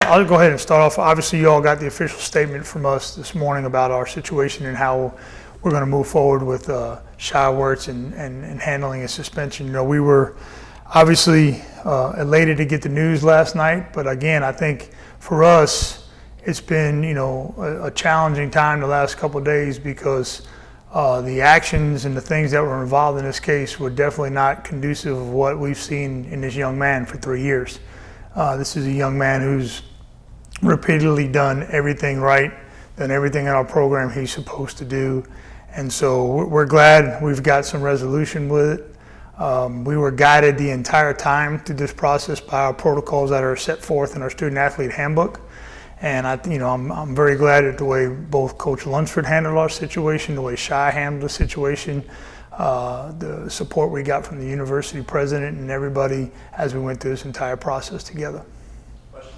I'll go ahead and start off. Obviously, you all got the official statement from us this morning about our situation and how we're going to move forward with Shai Werts and handling his suspension. You know, we were obviously elated to get the news last night, but again, I think for us, it's been, you know, a challenging time the last couple of days because the actions and the things that were involved in this case were definitely not conducive of what we've seen in this young man for 3 years. This is a young man who's repeatedly done everything right, done everything in our program he's supposed to do. And so we're glad we've got some resolution with it. We were guided the entire time through this process by our protocols that are set forth in our student athlete handbook. And I'm very glad at the way both Coach Lunsford handled our situation, the way Shai handled the situation, the support we got from the university president and everybody as we went through this entire process together. Questions?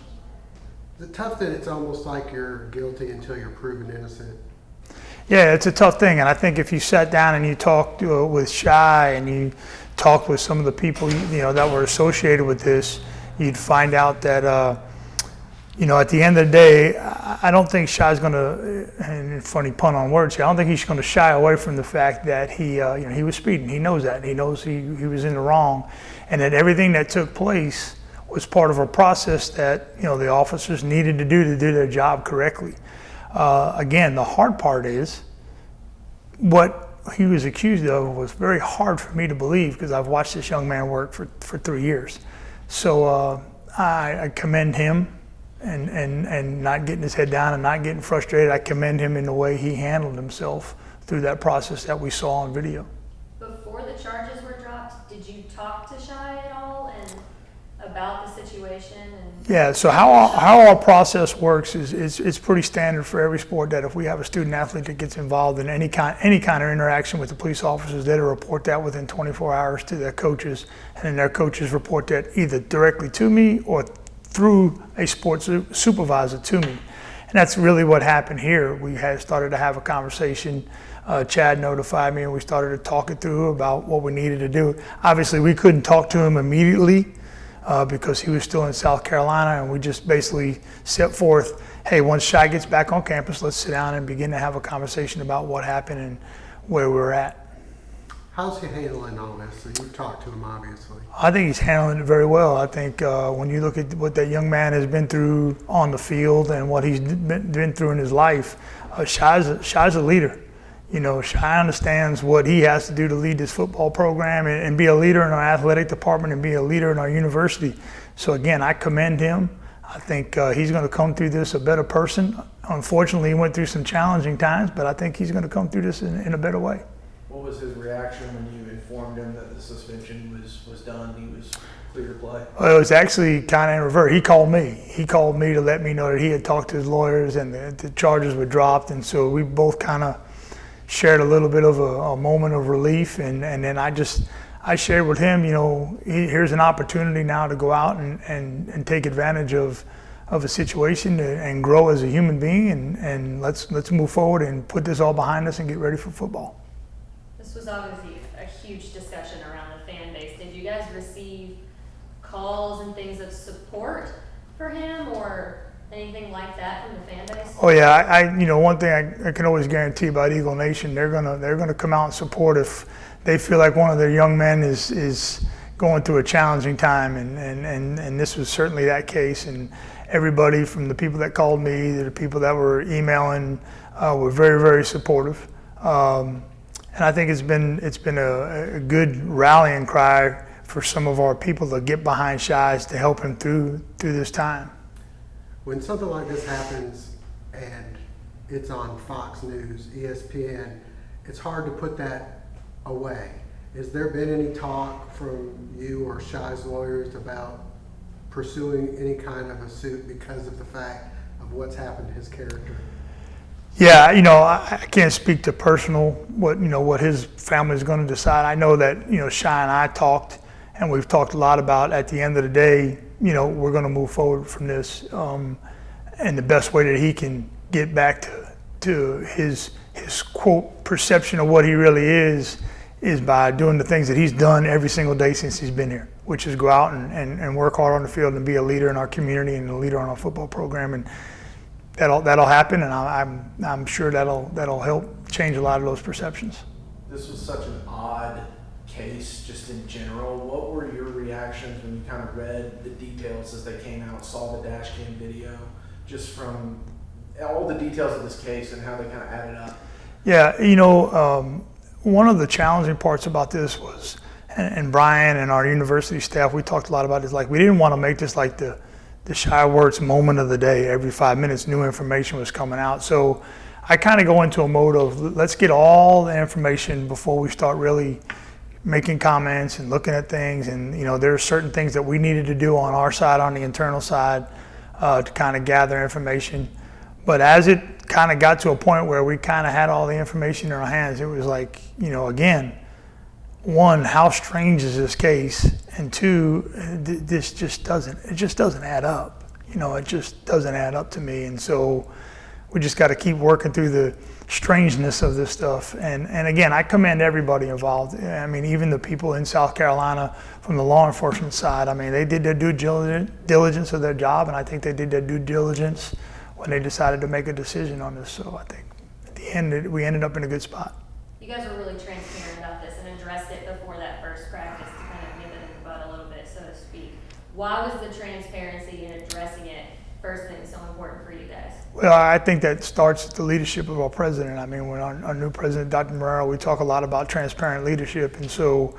Is it tough that it's almost like you're guilty until you're proven innocent? Yeah, it's a tough thing, and I think if you sat down and you talked with Shai and you talked with some of the people that were associated with this, you'd find out that at the end of the day, I don't think Shai's going to, and funny pun on words here, I don't think he's going to shy away from the fact that he was speeding. He knows that. He knows he was in the wrong, and that everything that took place was part of a process that the officers needed to do their job correctly. Again, the hard part is what he was accused of was very hard for me to believe because I've watched this young man work for 3 years. So I commend him and not getting his head down and not getting frustrated. I commend him in the way he handled himself through that process that we saw on video. Before the charges were dropped, did you talk to Shai at all and about the situation? Yeah, so how our process works is it's pretty standard for every sport that if we have a student athlete that gets involved in any kind of interaction with the police officers, they'll report that within 24 hours to their coaches, and then their coaches report that either directly to me or through a sports supervisor to me. And that's really what happened here. We had started to have a conversation. Chad notified me and we started to talk it through about what we needed to do. Obviously, we couldn't talk to him immediately because he was still in South Carolina, and we just basically set forth, hey, once Shai gets back on campus, let's sit down and begin to have a conversation about what happened and where we're at. How's he handling all this? So you've talked to him, obviously. I think he's handling it very well. I think when you look at what that young man has been through on the field and what he's been through in his life, Shai's a leader. Shai understands what he has to do to lead this football program and be a leader in our athletic department and be a leader in our university. So again, I commend him. I think he's going to come through this a better person. Unfortunately, he went through some challenging times, but I think he's going to come through this in a better way. What was his reaction when you informed him that the suspension was done, he was clear to play? Well, it was actually kind of in reverse. He called me. He called me to let me know that he had talked to his lawyers and the charges were dropped. And so we both kind of shared a little bit of a moment of relief. And then I shared with him, here's an opportunity now to go out and take advantage of a situation and grow as a human being. And let's move forward and put this all behind us and get ready for football. This was obviously a huge discussion around the fan base. Did you guys receive calls and things of support for him or anything like that from the fan base? Oh yeah, one thing I can always guarantee about Eagle Nation, they're gonna come out and support if they feel like one of their young men is going through a challenging time, and this was certainly that case. And everybody from the people that called me to the people that were emailing were very, very supportive. And I think it's been a good rallying cry for some of our people to get behind Shai to help him through this time. When something like this happens and it's on Fox News, ESPN, it's hard to put that away. Has there been any talk from you or Shai's lawyers about pursuing any kind of a suit because of the fact of what's happened to his character? Yeah, I can't speak to personal what his family is going to decide. I know that Shai and I talked, and we've talked a lot about at the end of the day, we're going to move forward from this, and the best way that he can get back to his quote perception of what he really is by doing the things that he's done every single day since he's been here. which is go out and work hard on the field and be a leader in our community and a leader on our football program. And that'll happen, and I'm sure that'll help change a lot of those perceptions. This was such an odd case just in general. What were your reactions when you kind of read the details as they came out, saw the dash cam video, just from all the details of this case and how they kind of added up? Yeah, one of the challenging parts about this was, and Brian and our university staff, we talked a lot about this, like we didn't want to make this like the Shai Werts moment of the day. Every 5 minutes new information was coming out. So I kind of go into a mode of let's get all the information before we start really making comments and looking at things. And there are certain things that we needed to do on our side, on the internal side, to kind of gather information. But as it kind of got to a point where we kind of had all the information in our hands, it was like, again, one, how strange is this case? And two, this just doesn't add up. It just doesn't add up to me. And so we just got to keep working through the strangeness of this stuff. And again, I commend everybody involved. I mean, even the people in South Carolina from the law enforcement side, I mean, they did their due diligence of their job, and I think they did their due diligence when they decided to make a decision on this. So I think at the end, we ended up in a good spot. You guys were really transparent about this and addressed it before that first practice to kind of nip it in the bud a little bit, so to speak. Why was the transparency in addressing it first thing so important for you guys? Well, I think that starts with the leadership of our president. I mean, when our new president, Dr. Morero, we talk a lot about transparent leadership. And so,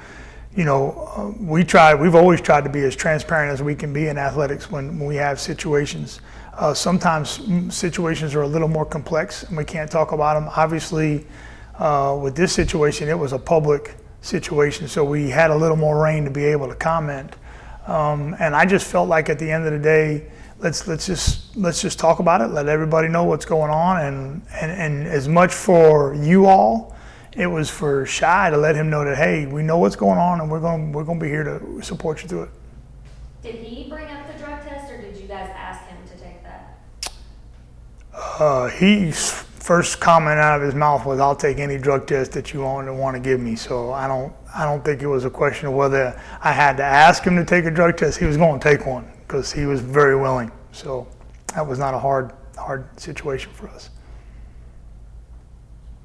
we've always tried to be as transparent as we can be in athletics when we have situations. Sometimes situations are a little more complex and we can't talk about them. Obviously, with this situation, it was a public situation, so we had a little more reign to be able to comment. And I just felt like at the end of the day, let's just talk about it. Let everybody know what's going on, and as much for you all, it was for Shai to let him know that, hey, we know what's going on, and we're going to be here to support you through it. Did he bring up the drug test, or did you guys ask him to take that? His first comment out of his mouth was, "I'll take any drug test that you want to give me." So I don't think it was a question of whether I had to ask him to take a drug test. He was going to take one because he was very willing. So that was not a hard situation for us.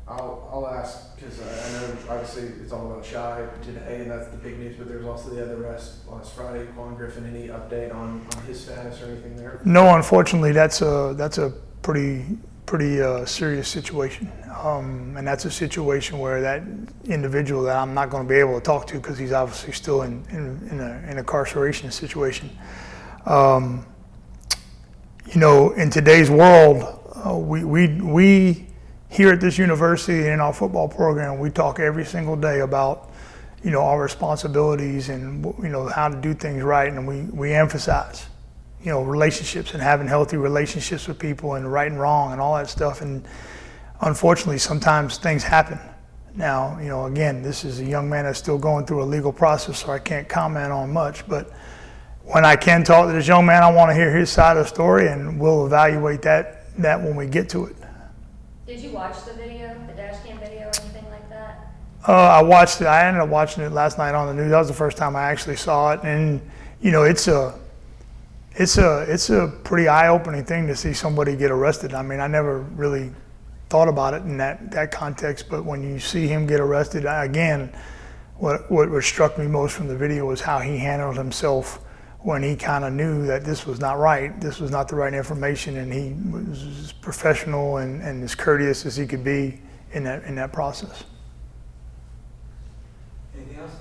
I'll ask, because I know obviously it's all about Shai today, and that's the big news, but there's also the other arrest last Friday. Quan Griffin, any update on his status or anything there? No, unfortunately, that's a pretty serious situation, and that's a situation where that individual that I'm not going to be able to talk to because he's obviously still in an incarceration situation. In today's world, we here at this university in our football program, we talk every single day about our responsibilities and how to do things right, and we emphasize relationships and having healthy relationships with people and right and wrong and all that stuff. And unfortunately, sometimes things happen. Now, again, this is a young man that's still going through a legal process, so I can't comment on much. But when I can talk to this young man, I want to hear his side of the story, and we'll evaluate that when we get to it. Did you watch the video, the dash cam video, or anything like that? I watched it. I ended up watching it last night on the news. That was the first time I actually saw it, and it's a pretty eye-opening thing to see somebody get arrested. I mean, I never really thought about it in that context, but when you see him get arrested, again, what struck me most from the video was how he handled himself when he kind of knew that this was not right, this was not the right information, and he was as professional and as courteous as he could be in that process. Anything else?